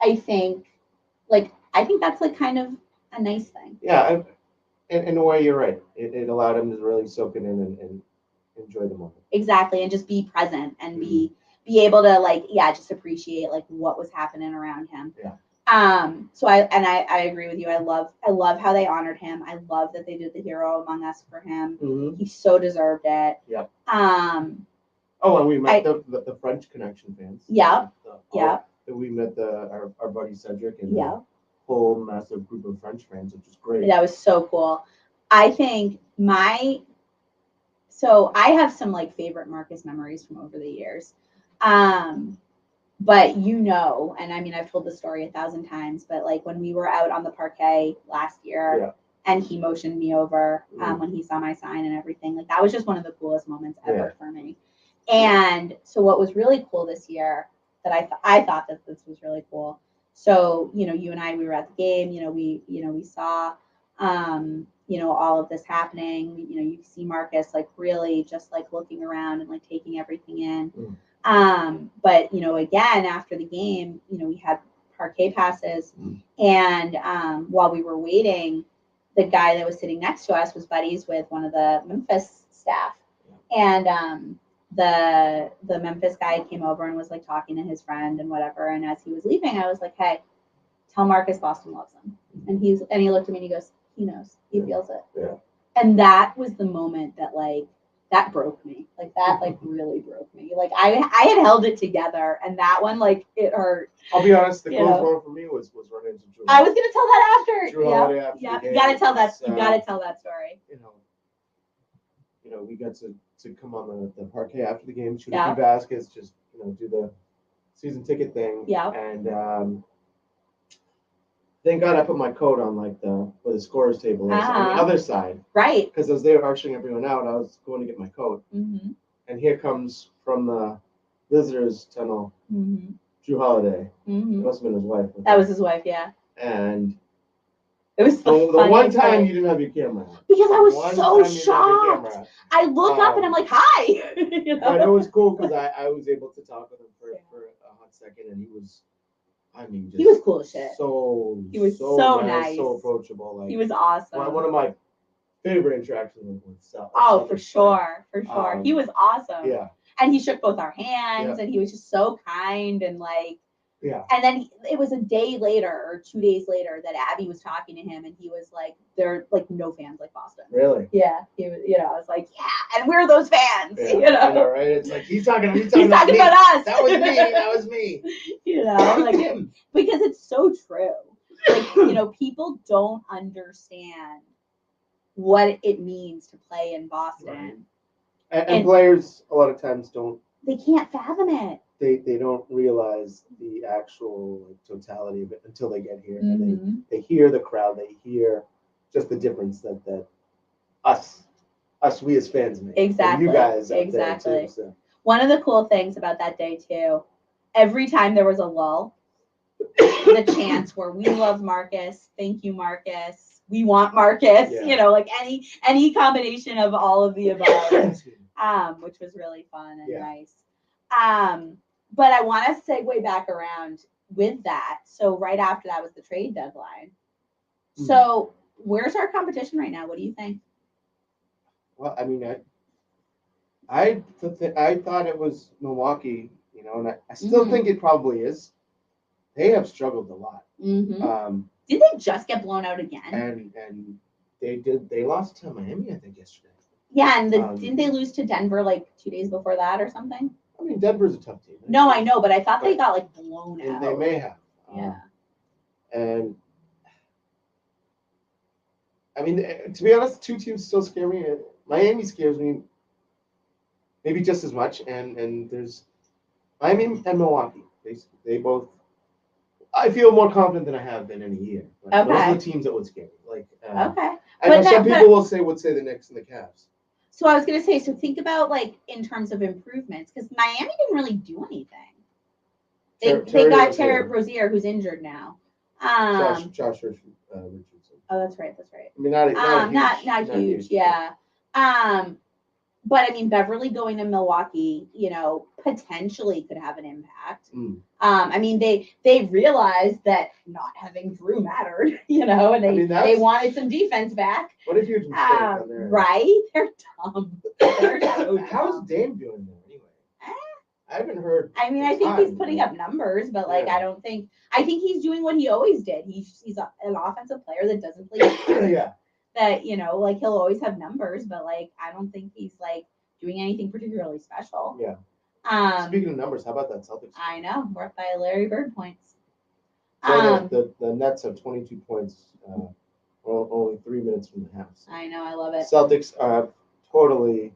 I think that's like kind of a nice thing. Yeah, in a way, you're right. It allowed him to really soak it in and enjoy the moment. Exactly, and just be present and be able to just appreciate like what was happening around him. Yeah. So I agree with you. I love how they honored him. I love that they did the Hero Among Us for him. He so deserved it. Yep. And we met the French Connection fans. Yeah. We met our buddy Cedric and the whole massive group of French fans, which was great. That was so cool. I think so I have some like favorite Marcus memories from over the years. But and I mean, I've told the story 1,000 times, but like when we were out on the parquet last year and he motioned me over when he saw my sign and everything, like that was just one of the coolest moments ever for me. And so what was really cool this year that I thought that this was really cool. So, you and I, we were at the game, we saw, all of this happening, you see Marcus like really just like looking around and like taking everything in. But, again, after the game, we had parquet passes and while we were waiting, the guy that was sitting next to us was buddies with one of the Memphis staff. And the Memphis guy came over and was like talking to his friend and whatever. And as he was leaving, I was like, hey, tell Marcus Boston loves him. And he looked at me and he goes, he knows, he feels it. Yeah. And that was the moment that like, that broke me. Like that like really broke me. Like I had held it together and that one, like it hurt. I'll be honest, the close one for me was running into Drew. I was gonna tell that after. Drew Holiday after the game. You gotta tell that. You gotta tell that story. We got to come on the parquet after the game, shoot a few baskets, just do the season ticket thing. Yeah. And thank God I put my coat on like where the scorers table is on the other side. Right. Because as they were ushering everyone out, I was going to get my coat. And here comes from the visitors tunnel, Drew Holiday. It must have been his wife. That was his wife, yeah. And it was the one time you didn't have your camera on. Because I was so shocked. I look up and I'm like, hi. But it was cool because I was able to talk with him for a hot second, and he was I mean, just he was cool as shit. He was so nice. so approachable. Like he was awesome. One of my favorite interactions with stuff. Oh, for sure. He was awesome. Yeah. And he shook both our hands, and he was just so kind and like. Yeah. And then it was a day later or 2 days later that Abby was talking to him, and he was like, "They're like no fans like Boston." Really? Yeah. He was, I was like, "Yeah," and we're those fans. Yeah, I know, right? It's like he's talking about us. That was me. Like because it's so true. Like people don't understand what it means to play in Boston. Right. And players a lot of times don't. They can't fathom it. They don't realize the actual totality of it until they get here, and they hear the crowd, they hear just the difference that we as fans make. Exactly. And you guys exactly. There too, so. One of the cool things about that day too, every time there was a lull, the chants were "We love Marcus," "Thank you, Marcus," "We want Marcus." Yeah. Like any combination of all of the above, which was really fun and nice. But I want to segue back around with that. So right after that was the trade deadline. So where's our competition right now? What do you think? Well, I mean, I thought it was Milwaukee, and I still think it probably is. They have struggled a lot. Did they just get blown out again? And they did. They lost to Miami, I think, yesterday. Yeah, and didn't they lose to Denver like 2 days before that or something? I mean, Denver's a tough team. No, I know, but I thought they got like blown out. They may have. Yeah. And I mean, to be honest, two teams still scare me. Miami scares me maybe just as much, and there's Miami and Milwaukee. They both. I feel more confident than I have been in a year. Like, those are the teams that would scare me. Like, okay. I know some people would say the Knicks and the Cavs. So I was gonna say, so think about like in terms of improvements, because Miami didn't really do anything. They got Terry Rozier, who's injured now. Josh Richardson. Oh, that's right. I mean, not huge. Yeah. But I mean, Beverly going to Milwaukee, potentially could have an impact. I mean, they realized that not having Drew mattered, and they wanted some defense back. What a huge mistake on there. Right? They're dumb. They're so dumb. How's Dame doing there anyway? I haven't heard. I mean, I think he's putting up numbers, but like, I think he's doing what he always did. He's an offensive player that doesn't play. Yeah. That like he'll always have numbers, but like I don't think he's like doing anything particularly special. Yeah. Speaking of numbers, how about that Celtics? I know we're up by Larry Bird points. So the Nets have 22 points, only 3 minutes from the house. I know, I love it. Celtics are totally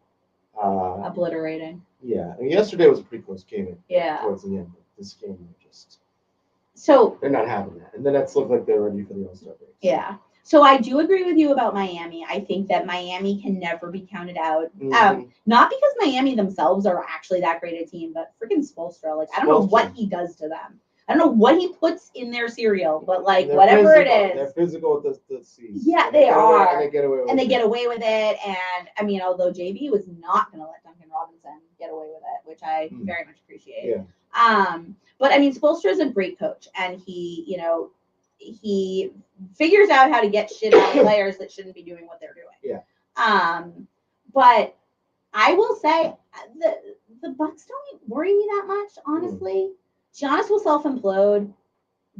obliterating. Yeah, I mean, yesterday was a pretty close game. Towards the end, but this game they're not having that, and the Nets look like they're ready for the All-Star break. Yeah. So I do agree with you about Miami. I think that Miami can never be counted out. Not because Miami themselves are actually that great a team, but freaking Spoelstra. Like, I don't know what he does to them. I don't know what he puts in their cereal, but like whatever it is. They're physical with the seas. Yeah, they are. And they get away with it. And I mean, although JB was not going to let Duncan Robinson get away with it, which I very much appreciate. Yeah. But I mean, Spoelstra is a great coach, and he figures out how to get shit out of players that shouldn't be doing what they're doing. Yeah. But I will say the Bucks don't worry me that much, honestly. Giannis will self-implode.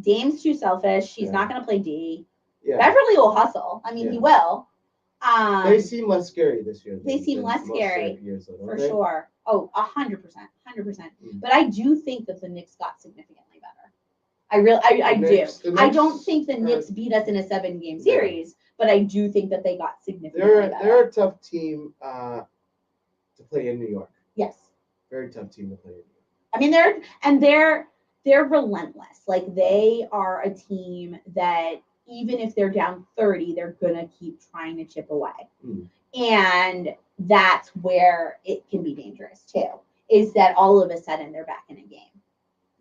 Dame's too selfish. She's not going to play D. Yeah. Beverly will hustle. I mean, he will. They seem less scary this year. They seem less scary, for sure. Oh, 100%. But I do think that the Knicks got significantly better. I do. I don't think the Knicks beat us in a 7-game series, but I do think that they got significantly better. They're a tough team to play in New York. Yes. Very tough team to play in New York. I mean, they're relentless. Like, they are a team that even if they're down 30, they're gonna keep trying to chip away. And that's where it can be dangerous too, is that all of a sudden they're back in a game.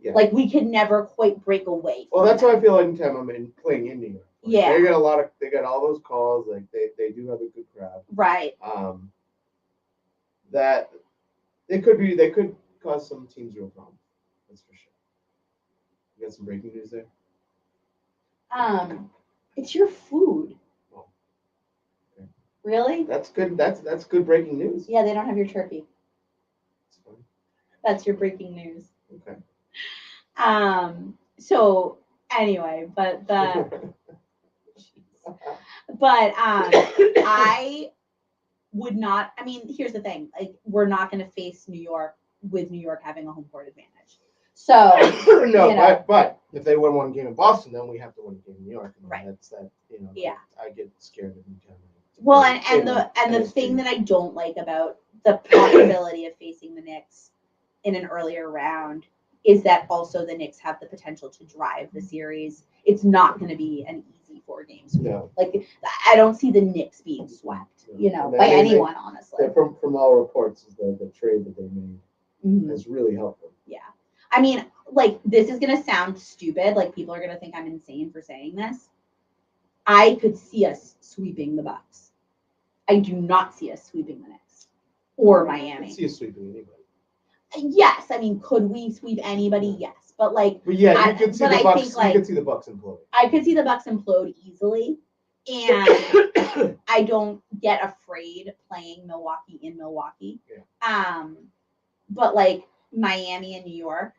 Yeah. Like, we could never quite break away. Well, that's how I feel like anytime I'm playing in New York. Like, yeah. They got all those calls. Like, they do have a good crowd. Right. That they could cause some teams real problems. That's for sure. You got some breaking news there? It's your food. Oh. Okay. Really? That's good. That's good breaking news. Yeah, they don't have your turkey. That's funny. That's your breaking news. Okay. So anyway, but I would not. I mean, here's the thing. Like, we're not going to face New York with New York having a home court advantage. So no, but if they win one game in Boston, then we have to win a game in New York. And right. That's that. Yeah. I get scared of them. Well, and the thing that I don't like about the possibility of facing the Knicks in an earlier round is that also the Knicks have the potential to drive the series. It's not going to be an easy 4 games. No. Like, I don't see the Knicks being swept, by anyone, honestly. From all reports, the trade that they made has really helped them. Yeah. I mean, like, this is going to sound stupid. Like, people are going to think I'm insane for saying this. I could see us sweeping the Bucks. I do not see us sweeping the Knicks or Miami. I see us sweeping anybody. Yes, I mean, could we sweep anybody? Yes, but like, but yeah, you could see the Bucks. You could see the Bucks implode. I could see the Bucks implode easily, and I don't get afraid playing Milwaukee in Milwaukee. Yeah. But like Miami and New York,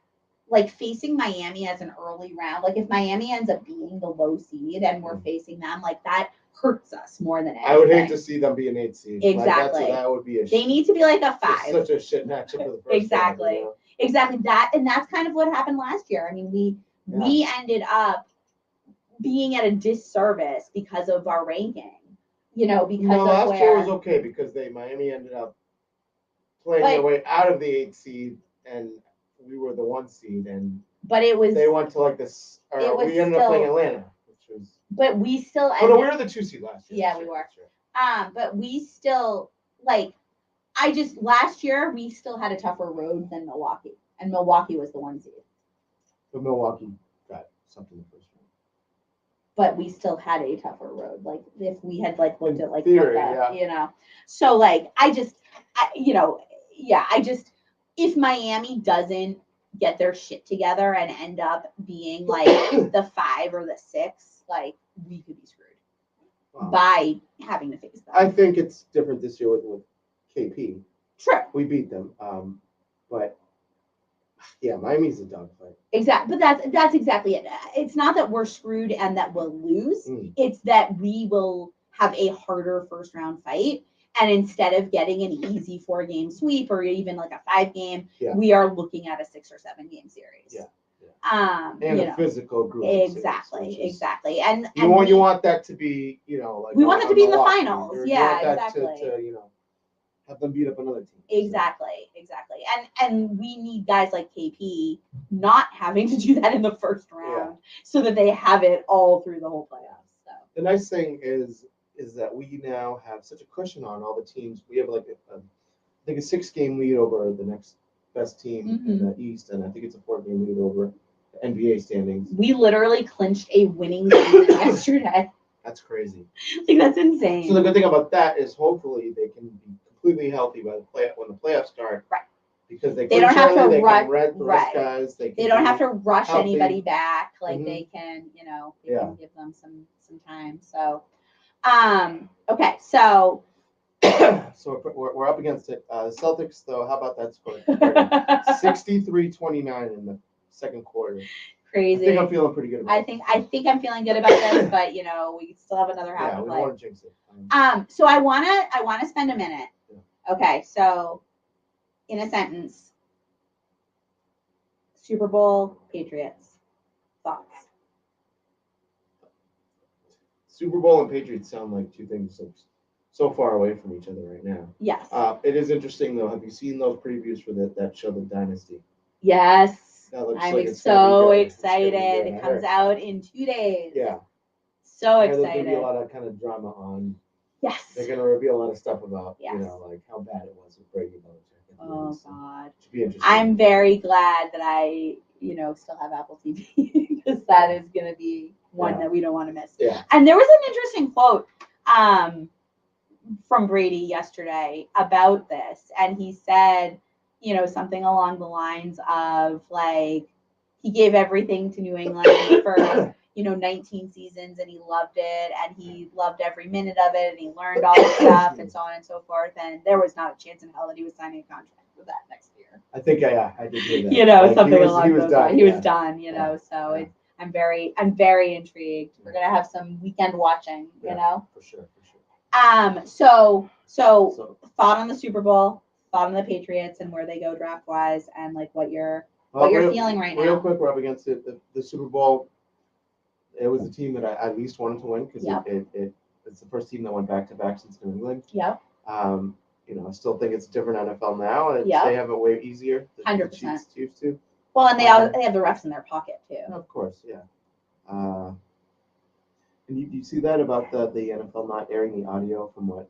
like facing Miami as an early round, like if Miami ends up being the low seed and we're facing them, like that hurts us more than anything. I would hate to see them be an 8 seed. Exactly. Like, that would be they need to be like a 5. It's such a shit matchup for the first exactly. round, Exactly. That's kind of what happened last year. I mean, we ended up being at a disservice because of our ranking. Because last year was okay because Miami ended up playing their way out of the 8 seed and we were the 1 seed they went to like this. We ended up playing Atlanta, which was. But we still. We were the 2 seed last year. Yeah, we were. But we still last year we still had a tougher road than Milwaukee, and Milwaukee was the 1 seed. But Milwaukee got something the first round. But we still had a tougher road. Like if we had looked at theory, So if Miami doesn't get their shit together and end up being like the 5 or the 6, like we could be screwed by having to face them. I think it's different this year with KP. Sure. We beat them. But yeah, Miami's a dogfight. Exactly. But that's exactly it. It's not that we're screwed and that we'll lose. It's that we will have a harder first round fight. And instead of getting an easy 4-game sweep or even like a 5-game, we are looking at a 6 or 7-game series. Yeah. And a physical group. Exactly. And you want that to be, like we want that to be in the finals. Exactly. To have them beat up another team. Exactly. And we need guys like KP not having to do that in the first round so that they have it all through the whole playoffs. So the nice thing is that we now have such a cushion on all the teams. We have like I think a 6-game lead over the next best team in the East, and I think it's a 4-game lead over the NBA standings. We literally clinched a winning season yesterday. That's crazy. That's insane. So the good thing about that is hopefully they can be completely healthy when the playoffs start. Right. Because they don't have to rush guys. They don't have to rush healthy. Anybody back. Like they can, they can give them some time. So, okay, so. So we're up against it. Celtics, though, how about that score? 63-29 in the second quarter. Crazy. I think I'm feeling pretty good about it. I think I'm feeling good about this, but we still have another half to play. We don't want to jinx it. So I wanna spend a minute. Yeah. Okay, so in a sentence, Super Bowl, Patriots, thoughts? Super Bowl and Patriots sound like two things so far away from each other right now. Yes. It is interesting though. Have you seen those previews for that show, The Dynasty? Yes. I'm so excited. It comes out in 2 days. Yeah. So excited. There's going to be a lot of kind of drama on. Yes. They're going to reveal a lot of stuff about, like how bad it was with Brady and Belichick. Oh, God. Should be interesting. I'm very glad that I, still have Apple TV because that is going to be one that we don't want to miss. Yeah. And there was an interesting quote from Brady yesterday about this. And he said, something along the lines of like, he gave everything to New England for 19 seasons, and he loved it, and he loved every minute of it, and he learned all the stuff, and so on and so forth. And there was not a chance in hell that he was signing a contract for that next year. I think I did hear that. Like, something along those lines. He was done. So I'm very intrigued. We're gonna have some weekend watching. For sure. So thought on the Super Bowl, thought on the Patriots and where they go draft wise, and like what you're feeling right now. Real quick, we're up against it. The Super Bowl. It was the team that I at least wanted to win because it's the first team that went back to back since New England. Yep. I still think it's a different NFL now, and they have it way easier than the 100%. Chiefs used to. Well, and they have the refs in their pocket too. Of course, yeah. And you see that about the NFL not airing the audio from what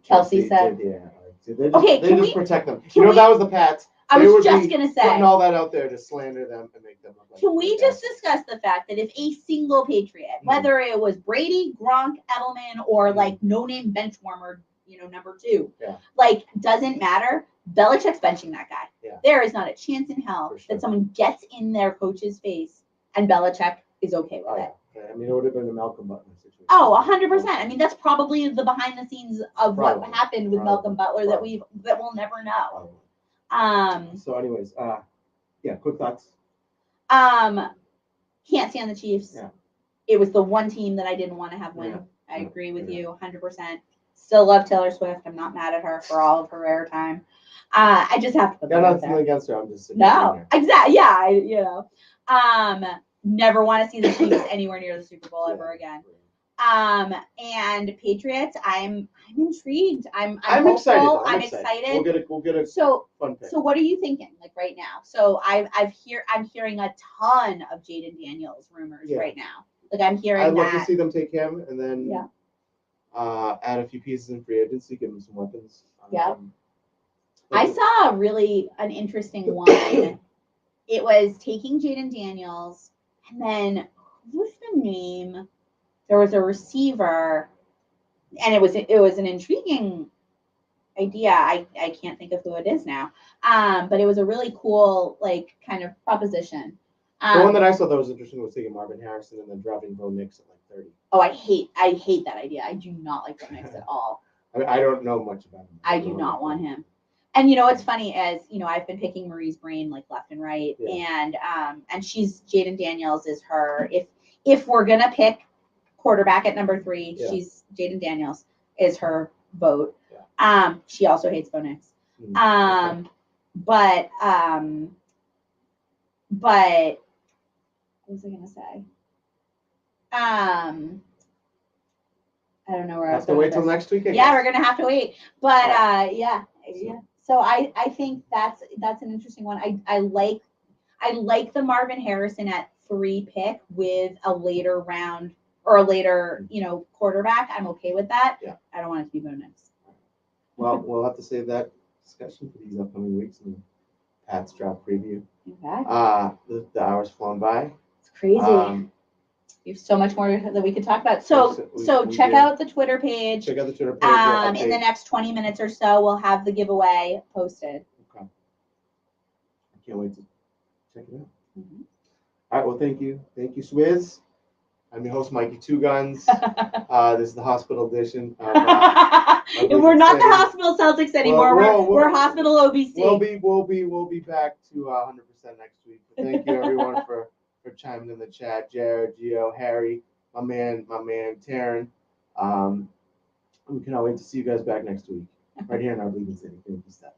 Kelsey said? Did, yeah. They just protect them. That was the Pats. I was just going to say. Putting all that out there to slander them and make them look like. Can we just discuss the fact that if a single Patriot, whether it was Brady, Gronk, Edelman, or like no-name bench warmer, number 2, doesn't matter, Belichick's benching that guy. Yeah. There is not a chance in hell that someone gets in their coach's face and Belichick is okay with it. Yeah. I mean, it would have been a Malcolm Butler situation. Oh, 100%. I mean, that's probably the behind the scenes of what happened with Malcolm Butler that we'll never know. So anyways, quick thoughts. Can't stand the Chiefs. Yeah. It was the one team that I didn't want to have win. I agree with you 100%. Still love Taylor Swift. I'm not mad at her for all of her airtime. I just have to put that out there. Nothing against her. I'm just saying. No, exactly. Yeah, never want to see the Chiefs anywhere near the Super Bowl ever again. And Patriots, I'm intrigued. I'm excited. I'm excited. We'll get a fun pick. So what are you thinking right now? So I'm hearing a ton of Jayden Daniels rumors right now. I'm hearing I'd love to see them take him and then add a few pieces in free agency, give him some weapons. I saw an interesting one. It was taking Jayden Daniels, and then what's the name? There was a receiver, and it was an intriguing idea. I can't think of who it is now. But it was a really cool kind of proposition. The one that I saw that was interesting was taking Marvin Harrison and then dropping Bo Nix at 30. Oh, I hate that idea. I do not like Bo Nix at all. I don't know much about him. I do not want him. And what's funny is I've been picking Marie's brain left and right, and she's Jayden Daniels is her. If we're gonna pick quarterback at number 3, she's Jayden Daniels is her vote. Yeah. She also hates Bo Nix. But what was I gonna say? I don't know where I was. Have to wait till next week. Yeah, we're gonna have to wait. But yeah. So I think that's an interesting one. I like the Marvin Harrison at 3 pick with a later round or a later quarterback. I'm okay with that. Yeah. I don't want it to be Bo Nix. Well, we'll have to save that discussion for these upcoming weeks in the Pats draft preview. Okay. The hours flown by. It's crazy. We have so much more that we could talk about. So check out the Twitter page. Check out the Twitter page. In the next 20 minutes or so, we'll have the giveaway posted. Okay. I can't wait to check it out. Mm-hmm. All right. Well, thank you. Thank you, Swizz. I'm your host, Mikey Two Guns. This is the hospital edition. We're not the hospital Celtics anymore. We're hospital OBC. We'll be back to 100% next week. But thank you everyone for chiming in the chat. Jared, Gio, Harry, my man, Taryn. We cannot wait to see you guys back next week, right here in our Bleepin City. Thank you, Steph.